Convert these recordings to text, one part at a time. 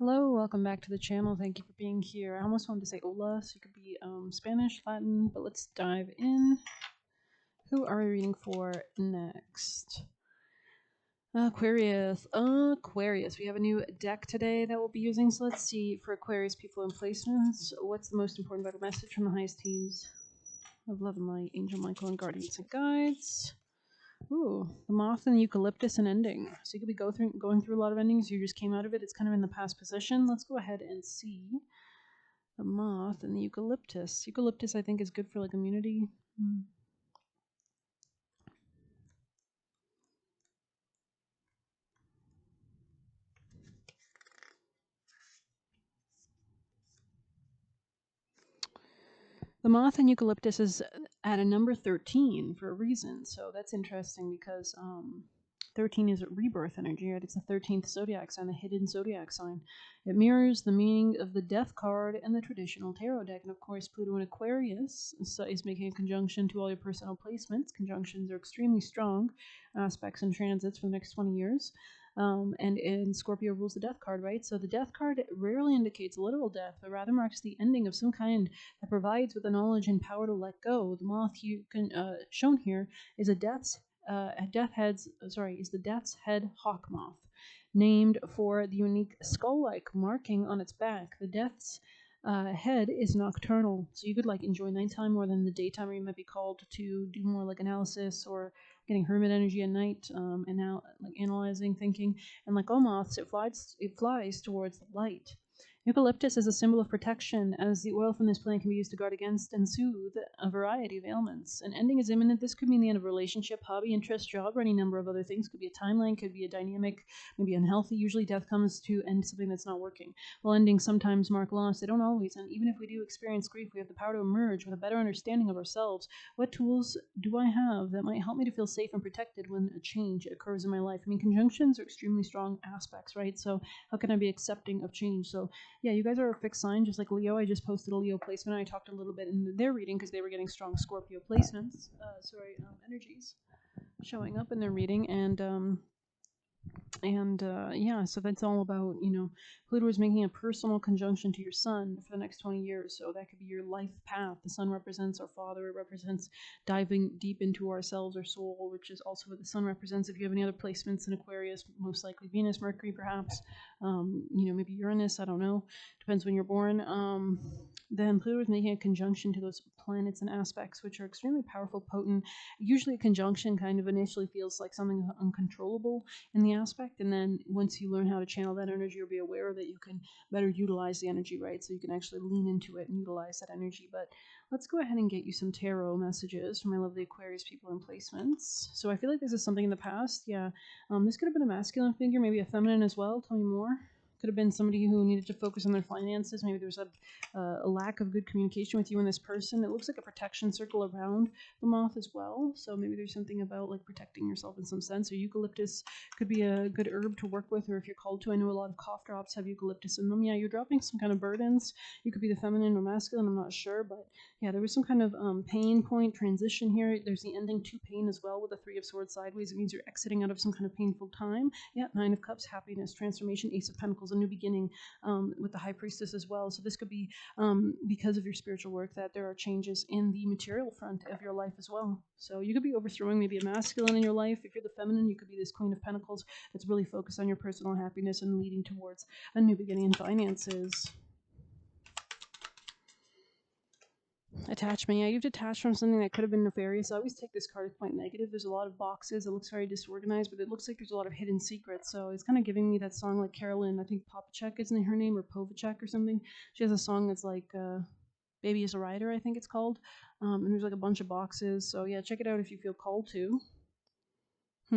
Hello, welcome back to the channel. Thank you for being here. I almost wanted to say hola, so it could be Spanish, Latin, but let's dive in. Who are we reading for next? Aquarius. Aquarius. We have a new deck today that we'll be using, so let's see for Aquarius people and placements. What's the most important vital message from the highest teams of Love and Light, Angel Michael, and Guardians and Guides? Ooh, the moth and the eucalyptus and ending. So you could be going through a lot of endings. You just came out of it. It's kind of in the past position. Let's go ahead and see the moth and the eucalyptus. Eucalyptus, I think, is good for like immunity. The moth and eucalyptus is at a number 13 for a reason. So that's interesting because 13 is rebirth energy, right? It's the 13th zodiac sign, the hidden zodiac sign. It mirrors the meaning of the death card and the traditional tarot deck. And of course, Pluto in Aquarius is making a conjunction to all your personal placements. Conjunctions are extremely strong aspects and transits for the next 20 years. And in Scorpio rules the death card, right? So the death card rarely indicates literal death, but rather marks the ending of some kind that provides with the knowledge and power to let go. The moth you can shown here is a is the death's head hawk moth, named for the unique skull-like marking on its back. The death's head is nocturnal, so you could like enjoy nighttime more than the daytime, or you might be called to do more like analysis or getting hermit energy at night, and now like analyzing, thinking, and like all moths, it flies towards the light. Eucalyptus is a symbol of protection, as the oil from this plant can be used to guard against and soothe a variety of ailments. An ending is imminent. This could mean the end of a relationship, hobby, interest, job, or any number of other things. Could be a timeline, could be a dynamic, maybe unhealthy. Usually death comes to end something that's not working. While endings sometimes mark loss, they don't always. And even if we do experience grief, we have the power to emerge with a better understanding of ourselves. What tools do I have that might help me to feel safe and protected when a change occurs in my life? I mean, conjunctions are extremely strong aspects, right? So how can I be accepting of change? So yeah, you guys are a fixed sign, just like Leo. I just posted a Leo placement. I talked a little bit in their reading because they were getting strong Scorpio placements. Energies showing up in their reading, and yeah, so that's all about, Pluto is making a personal conjunction to your sun for the next 20 years. So that could be your life path. The sun represents our father. It represents diving deep into ourselves, our soul, which is also what the sun represents. If you have any other placements in Aquarius, most likely Venus, Mercury, perhaps, maybe Uranus, I don't know. Depends when you're born. Then Pluto is making a conjunction to those planets and aspects, which are extremely powerful, potent. Usually a conjunction kind of initially feels like something uncontrollable in the aspect, and then once you learn how to channel that energy or be aware of it, you can better utilize the energy, right? So you can actually lean into it and utilize that energy. But let's go ahead and get you some tarot messages from my lovely Aquarius people and placements. So I feel like this is something in the past. Yeah, this could have been a masculine figure, maybe a feminine as well. Tell me more. Could have been somebody who needed to focus on their finances. Maybe there's a lack of good communication with you and this person. It looks like a protection circle around the moth as well. So maybe there's something about like protecting yourself in some sense. Or eucalyptus could be a good herb to work with, or if you're called to. I know a lot of cough drops have eucalyptus in them. Yeah, you're dropping some kind of burdens. You could be the feminine or masculine, I'm not sure, but yeah, there was some kind of pain point transition here. There's the ending to pain as well with the Three of Swords sideways. It means you're exiting out of some kind of painful time. Yeah, Nine of Cups, happiness, transformation, Ace of Pentacles, a new beginning, with the High Priestess as well. So this could be because of your spiritual work, that there are changes in the material front of your life as well. So you could be overthrowing maybe a masculine in your life. If you're the feminine, you could be this Queen of Pentacles that's really focused on your personal happiness and leading towards a new beginning in finances. Attachment. Yeah, you've detached from something that could have been nefarious. I always take this card as point negative. There's a lot of boxes. It looks very disorganized, but it looks like there's a lot of hidden secrets. So it's kind of giving me that song like Carolyn, I think Popacek, isn't her name, or Povacek or something. She has a song that's like Baby is a Rider, I think it's called. And there's like a bunch of boxes. So yeah, check it out if you feel called to.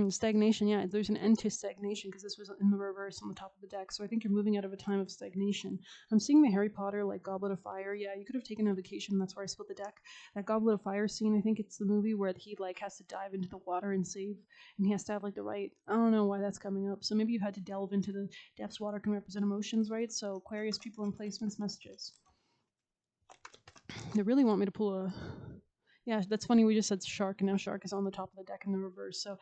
Stagnation, yeah, there's an end to stagnation because this was in the reverse on the top of the deck. So I think you're moving out of a time of stagnation. I'm seeing the Harry Potter, like Goblet of Fire. Yeah, you could have taken a vacation. That's where I split the deck. That Goblet of Fire scene, I think it's the movie where he like has to dive into the water and save, and he has to have like the right. I don't know why that's coming up. So maybe you had to delve into the depths. Water can represent emotions, right? So Aquarius people and placements messages. They really want me to pull a. Yeah, that's funny. We just said shark, and now shark is on the top of the deck in the reverse. So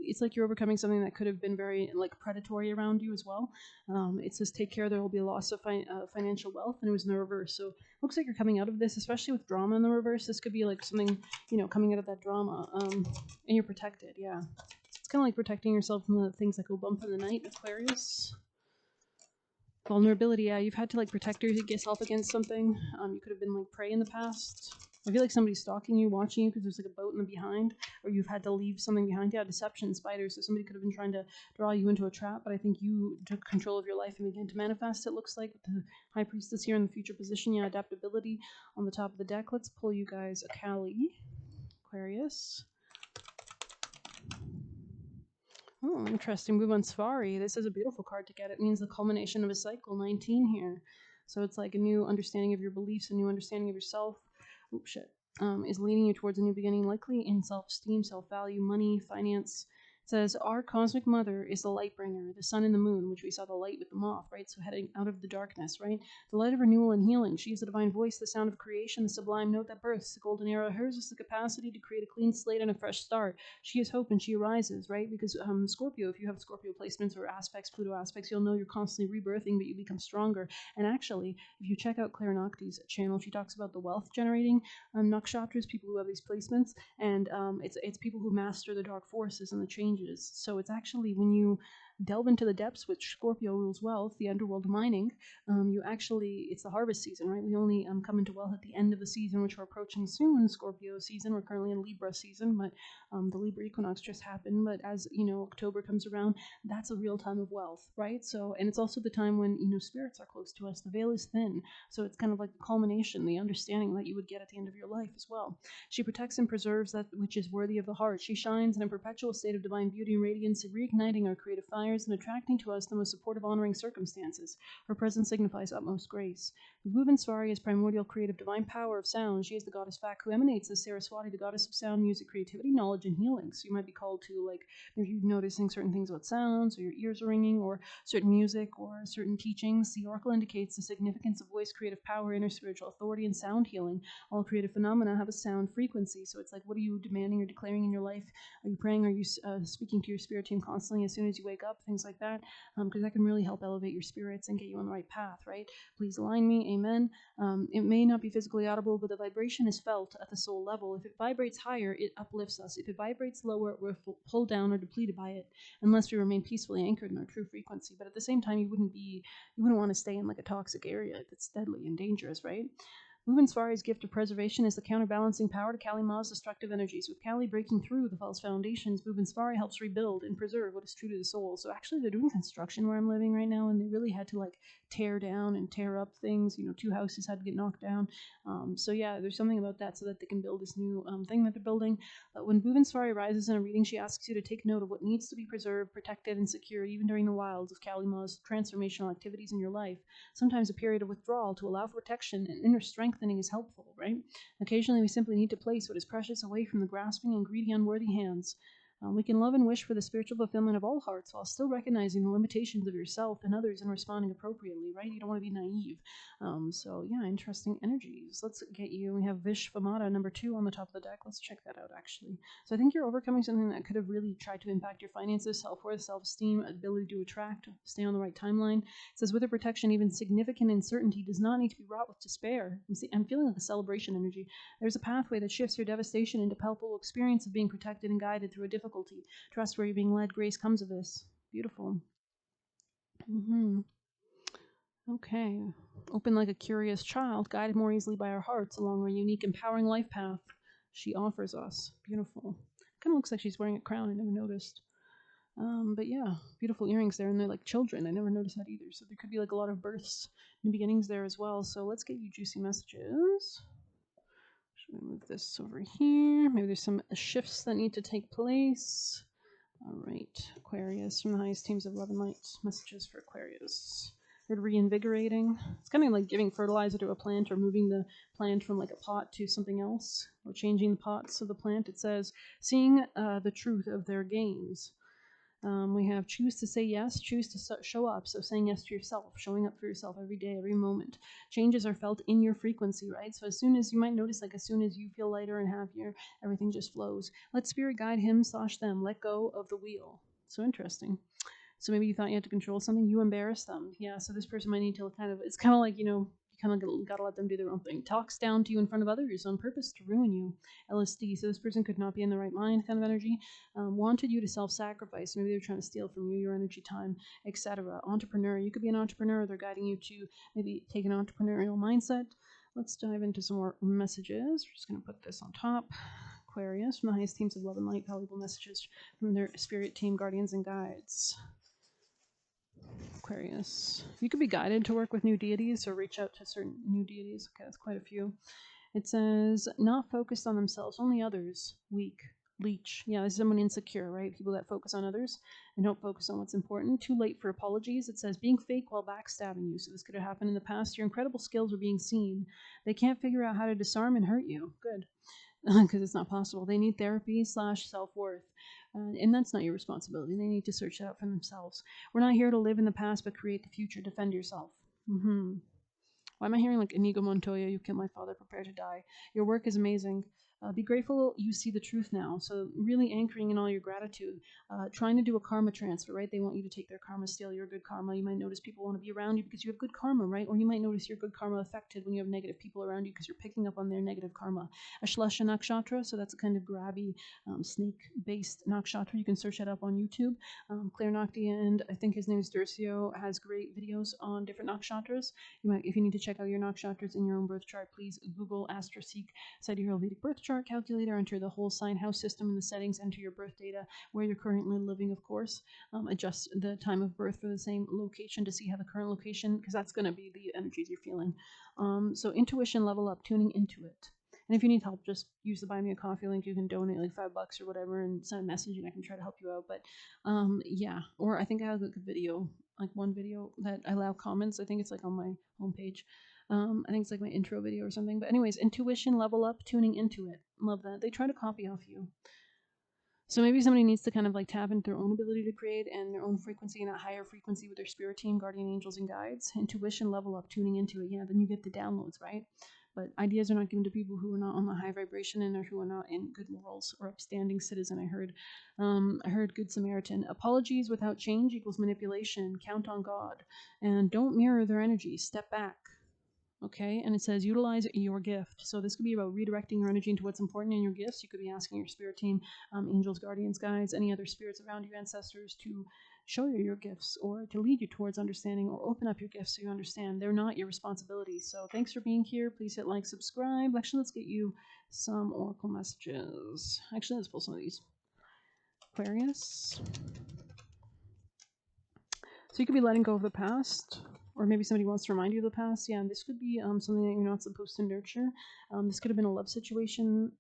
it's like you're overcoming something that could have been very like predatory around you as well. It says take care. There will be a loss of financial wealth, and it was in the reverse. So looks like you're coming out of this, especially with drama in the reverse. This could be like something coming out of that drama, and you're protected. Yeah, it's kind of like protecting yourself from the things that go bump in the night, Aquarius. Vulnerability, yeah, you've had to like protect yourself against something. You could have been like prey in the past. I feel like somebody's stalking you, watching you because there's like a boat in the behind, or you've had to leave something behind. Yeah, deception, spiders. So somebody could have been trying to draw you into a trap, but I think you took control of your life and began to manifest. It looks like with the High Priestess here in the future position. Yeah, adaptability on the top of the deck. Let's pull you guys a Kali, Aquarius. Oh, interesting. Move on Safari. This is a beautiful card to get. It means the culmination of a cycle, 19 here. So it's like a new understanding of your beliefs, a new understanding of yourself. Oops, shit. Is leading you towards a new beginning, likely in self-esteem, self-value, money, finance. It says, our cosmic mother is the light bringer, the sun and the moon, which we saw the light with the moth, right? So heading out of the darkness, right? The light of renewal and healing. She is the divine voice, the sound of creation, the sublime note that births, the golden era. Hers is the capacity to create a clean slate and a fresh start. She is hope and she arises, right? Because Scorpio, if you have Scorpio placements or aspects, Pluto aspects, you'll know you're constantly rebirthing, but you become stronger. And actually, if you check out Claire Nocti's channel, she talks about the wealth generating nakshatras, people who have these placements, and it's people who master the dark forces and the changes. So it's actually when you delve into the depths, which Scorpio rules wealth, the underworld mining, it's the harvest season, right? We only come into wealth at the end of the season, which we're approaching soon, Scorpio season. We're currently in Libra season, but the Libra equinox just happened. But as October comes around, that's a real time of wealth, right? So, and it's also the time when spirits are close to us. The veil is thin, so it's kind of like the culmination, the understanding that you would get at the end of your life as well. She protects and preserves that which is worthy of the heart. She shines in a perpetual state of divine beauty and radiance, reigniting our creative fires and attracting to us the most supportive, honoring circumstances. Her presence signifies utmost grace. Bhuvaneswari is primordial, creative, divine power of sound. She is the goddess Vak who emanates as Saraswati, the goddess of sound, music, creativity, knowledge, and healing. So you might be called to, like, if you're noticing certain things about sounds, or your ears are ringing, or certain music, or certain teachings. The oracle indicates the significance of voice, creative power, inner spiritual authority, and sound healing. All creative phenomena have a sound frequency. So it's like, what are you demanding or declaring in your life? Are you praying? Are you speaking to your spirit team constantly as soon as you wake up? Things like that, because that can really help elevate your spirits and get you on the right path, right? Please align me, amen. It may not be physically audible, but the vibration is felt at the soul level. If it vibrates higher, it uplifts us. If it vibrates lower, we're pulled down or depleted by it, unless we remain peacefully anchored in our true frequency. But at the same time, you wouldn't want to stay in like a toxic area that's deadly and dangerous, right? Bhuvaneswari's gift of preservation is the counterbalancing power to Kali Ma's destructive energies. With Kali breaking through the false foundations, Bhuvaneswari helps rebuild and preserve what is true to the soul. So actually, they're doing construction where I'm living right now, and they really had to like tear down and tear up things. 2 houses had to get knocked down. So yeah, there's something about that so that they can build this new thing that they're building. When Bhuvaneswari rises in a reading, she asks you to take note of what needs to be preserved, protected, and secured, even during the wilds of Kali Ma's transformational activities in your life. Sometimes a period of withdrawal to allow for protection and inner strengthening is helpful, right? Occasionally, we simply need to place what is precious away from the grasping and greedy, unworthy hands. We can love and wish for the spiritual fulfillment of all hearts while still recognizing the limitations of yourself and others and responding appropriately, right? You don't want to be naive. So, yeah, interesting energies. Let's get you. We have Vishvamata, number 2 on the top of the deck. Let's check that out, actually. So, I think you're overcoming something that could have really tried to impact your finances, self-worth, self-esteem, ability to attract, stay on the right timeline. It says, with a protection, even significant uncertainty does not need to be wrought with despair. I'm feeling like a celebration energy. There's a pathway that shifts your devastation into palpable experience of being protected and guided through a difficult. Trust where you're being led. Grace comes of this. Beautiful. Okay. Open like a curious child, guided more easily by our hearts along our unique, empowering life path she offers us. Beautiful. Kind of looks like she's wearing a crown. I never noticed. But yeah, beautiful earrings there, and they're like children. I never noticed that either. So there could be like a lot of births, new beginnings there as well. So let's get you juicy messages. Should we move this over here? Maybe there's some shifts that need to take place. All right, Aquarius from the highest teams of love and light. Messages for Aquarius. Heard reinvigorating. It's kind of like giving fertilizer to a plant or moving the plant from like a pot to something else or changing the pots of the plant. It says, seeing the truth of their games. We have choose to say yes, choose to show up. So saying yes to yourself, showing up for yourself every day, every moment. Changes are felt in your frequency, right? So as soon as you might notice, like as soon as you feel lighter and happier, everything just flows. Let spirit guide him/them. Let go of the wheel. So interesting. So maybe you thought you had to control something, you embarrass them. Yeah, so this person might need to kind of, it's kind of like, you kind of gotta let them do their own thing. Talks down to you in front of others on purpose to ruin you. LSD, so this person could not be in the right mind kind of energy. Wanted you to self-sacrifice. Maybe they're trying to steal from you, your energy, time, etc. Entrepreneur, you could be an entrepreneur. They're guiding you to maybe take an entrepreneurial mindset. Let's dive into some more messages. We're just going to put this on top. Aquarius, from the highest teams of love and light, valuable messages from their spirit team, guardians, and guides. Aquarius. You could be guided to work with new deities or reach out to certain new deities. Okay, that's quite a few. It says, not focused on themselves, only others. Weak. Leech. Yeah, this is someone insecure, right? People that focus on others and don't focus on what's important. Too late for apologies. It says, being fake while backstabbing you. So this could have happened in the past. Your incredible skills are being seen. They can't figure out how to disarm and hurt you. Good. Because it's not possible. They need therapy/self-worth. And that's not your responsibility. They need to search it out for themselves. We're not here to live in the past, but create the future. Defend yourself. Why am I hearing like Inigo Montoya, you killed my father, prepare to die? Your work is amazing. Be grateful you see the truth now. So really anchoring in all your gratitude, trying to do a karma transfer, right? They want you to take their karma, steal your good karma. You might notice people want to be around you because you have good karma, right? Or you might notice your good karma affected when you have negative people around you because you're picking up on their negative karma. Ashlesha Nakshatra, so that's a kind of grabby, snake-based nakshatra. You can search that up on YouTube. Claire Nakti, and I think his name is Durcio, has great videos on different nakshatras. If you need to check out your nakshatras in your own birth chart, please Google AstroSeek Sidereal Vedic Birth Chart Calculator, enter the whole sign house system in the settings, enter your birth data, where you're currently living, of course. Adjust the time of birth for the same location to see how the current location, because that's going to be the energies you're feeling. So intuition level up, tuning into it. And if you need help, just use the Buy Me a Coffee link. You can donate like $5 or whatever and send a message and I can try to help you out. But yeah, or I think I have like a video, like one video that I allow comments. I think it's like on my homepage. I think it's like my intro video or something. But anyways, intuition level up, tuning into it. Love that. They try to copy off you. So maybe somebody needs to kind of like tap into their own ability to create and their own frequency and a higher frequency with their spirit team, guardian angels, and guides. Intuition level up, tuning into it. Yeah, then you get the downloads, right? But ideas are not given to people who are not on the high vibration and or who are not in good morals or upstanding citizen. I heard Good Samaritan. Apologies without change equals manipulation. Count on God, and don't mirror their energy. Step back. Okay, and it says utilize your gift. So this could be about redirecting your energy into what's important in your gifts. You could be asking your spirit team, angels, guardians, guides, any other spirits around you, ancestors, to show you your gifts or to lead you towards understanding or open up your gifts so you understand they're not your responsibility. So thanks for being here. Please hit like, subscribe. Actually, let's get you some oracle messages. Actually, let's pull some of these. Aquarius. So you could be letting go of the past, or maybe somebody wants to remind you of the past. Yeah, and this could be something that you're not supposed to nurture. This could have been a love situation.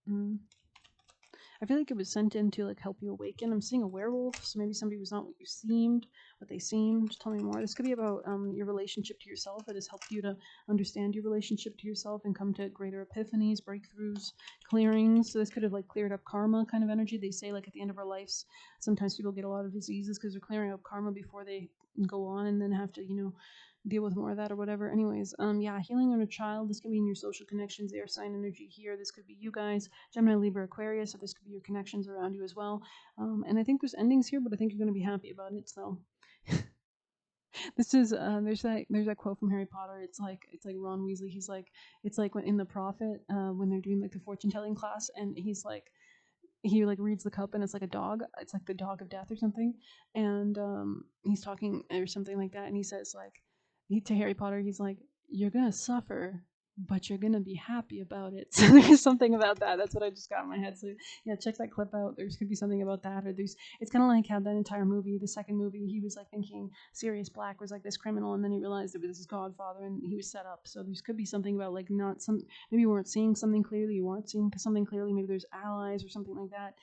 I feel like it was sent in to like help you awaken. I'm seeing a werewolf, so maybe somebody was not what they seemed. Tell me more. This could be about your relationship to yourself. It has helped you to understand your relationship to yourself and come to greater epiphanies, breakthroughs, clearings. So this could have like cleared up karma kind of energy. They say like at the end of our lives, sometimes people get a lot of diseases because they're clearing up karma before they go on and then have to, deal with more of that or whatever. Anyways, yeah, healing on a child. This could be in your social connections, air sign energy here. This could be you guys, Gemini, Libra, Aquarius. So this could be your connections around you as well. And I think there's endings here, but I think you're going to be happy about it. So this is there's that quote from Harry Potter. It's like Ron Weasley. He's like, it's like when in the Prophet when they're doing like the fortune telling class, and he's like, he like reads the cup and it's like a dog. It's like the dog of death or something, and he's talking or something like that, and he says like to Harry Potter, he's like, "You're gonna suffer, but you're gonna be happy about it." So there's something about that. That's what I just got in my head. So yeah, check that clip out. There's could be something about that, or it's kind of like how that entire movie, the second movie, he was like thinking Sirius Black was like this criminal, and then he realized it was his godfather, and he was set up. So there could be something about like not some maybe you weren't seeing something clearly, you weren't seeing something clearly. Maybe there's allies or something like that.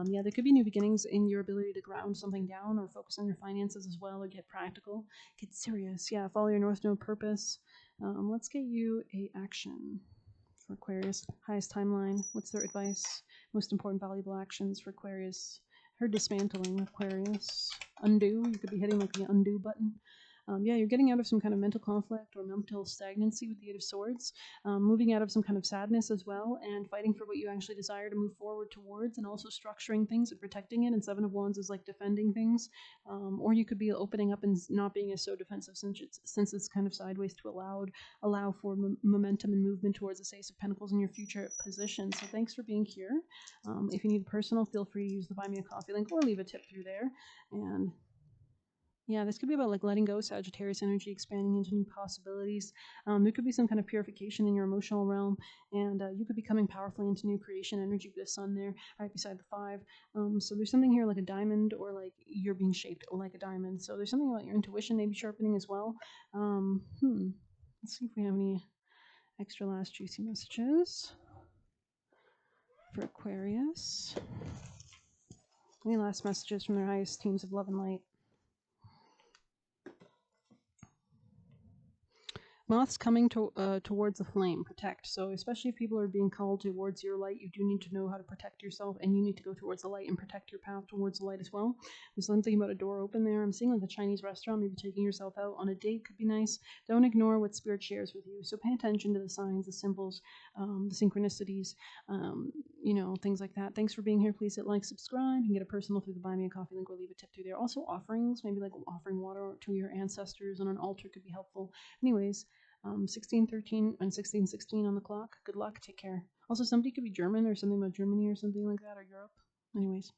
Yeah, there could be new beginnings in your ability to ground something down, or focus on your finances as well, or get practical, get serious. Yeah, follow your North Node purpose. Let's get you a action for Aquarius. Highest timeline. What's their advice? Most important valuable actions for Aquarius Her dismantling, Aquarius. Undo. You could be hitting like the undo button. Yeah, you're getting out of some kind of mental conflict or mental stagnancy with the Eight of Swords, moving out of some kind of sadness as well, and fighting for what you actually desire to move forward towards, and also structuring things and protecting it. And Seven of Wands is like defending things, or you could be opening up and not being as so defensive since it's kind of sideways to allow for momentum and movement towards the Ace of Pentacles in your future position. So thanks for being here. If you need personal, feel free to use the Buy Me a Coffee link or leave a tip through there. And yeah, this could be about like letting go, Sagittarius energy, expanding into new possibilities. There could be some kind of purification in your emotional realm, and you could be coming powerfully into new creation energy with the sun there, right beside the five. So there's something here like a diamond, or like you're being shaped like a diamond. So there's something about your intuition maybe sharpening as well. Let's see if we have any extra last juicy messages for Aquarius. Any last messages from their highest teams of love and light? Moths coming towards the flame, protect. So especially if people are being called towards your light, you do need to know how to protect yourself, and you need to go towards the light and protect your path towards the light as well. There's something about a door open there. I'm seeing like a Chinese restaurant, maybe taking yourself out on a date could be nice. Don't ignore what spirit shares with you. So pay attention to the signs, the symbols, the synchronicities, things like that. Thanks for being here. Please hit like, subscribe. You can get a personal through the Buy Me a Coffee link or leave a tip through there. Also offerings, maybe like offering water to your ancestors on an altar could be helpful. Anyways, 1613 and 1616 on the clock. Good luck. Take care. Also, somebody could be German or something about Germany or something like that, or Europe. Anyways.